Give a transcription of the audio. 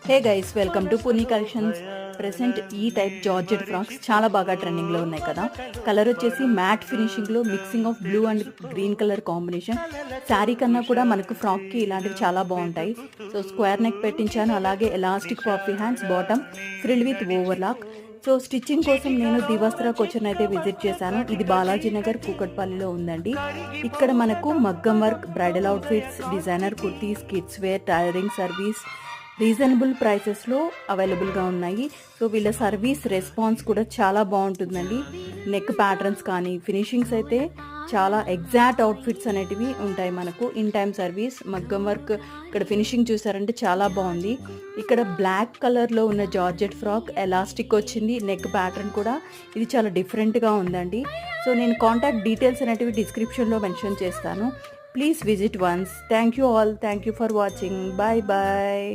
Hey guys, welcome to Puni collections. Present ఈ type georgette frocks చాలా బాగా ట్రెండింగ్లో ఉన్నాయి కదా. కలర్ వచ్చేసి మ్యాట్ ఫినిషింగ్లో mixing of blue and green colour combination. Sari కన్నా కూడా మనకు ఫ్రాక్కి ఇలాంటివి చాలా బాగుంటాయి. సో స్క్వేర్ నెక్ పెట్టించాను, అలాగే elastic puffy hands, bottom frill with overlock. So stitching కోసం నేను దివస్త్ర కొచ్చన్ అయితే విజిట్ చేశాను. ఇది బాలాజీ నగర్ కూకట్పల్లిలో ఉందండి. ఇక్కడ మనకు మగ్గం work, bridal outfits, designer kurtis, kids wear, tailoring service reasonable ప్రైసెస్లో అవైలబుల్గా ఉన్నాయి. సో వీళ్ళ సర్వీస్ రెస్పాన్స్ కూడా చాలా బాగుంటుందండి. నెక్ ప్యాటర్న్స్ కానీ ఫినిషింగ్స్ అయితే చాలా ఎగ్జాక్ట్ అవుట్ఫిట్స్ అనేటివి ఉంటాయి మనకు. ఇన్ టైమ్ సర్వీస్, మగ్గం వర్క్, ఇక్కడ ఫినిషింగ్ చూసారంటే చాలా బాగుంది. ఇక్కడ బ్లాక్ కలర్లో ఉన్న జార్జెట్ ఫ్రాక్ ఎలాస్టిక్ వచ్చింది, నెక్ ప్యాటర్న్ కూడా ఇది చాలా డిఫరెంట్గా ఉందండి. సో నేను కాంటాక్ట్ డీటెయిల్స్ అనేటివి డిస్క్రిప్షన్లో మెన్షన్ చేస్తాను. Please visit once. Thank you all. Thank you for watching. Bye bye.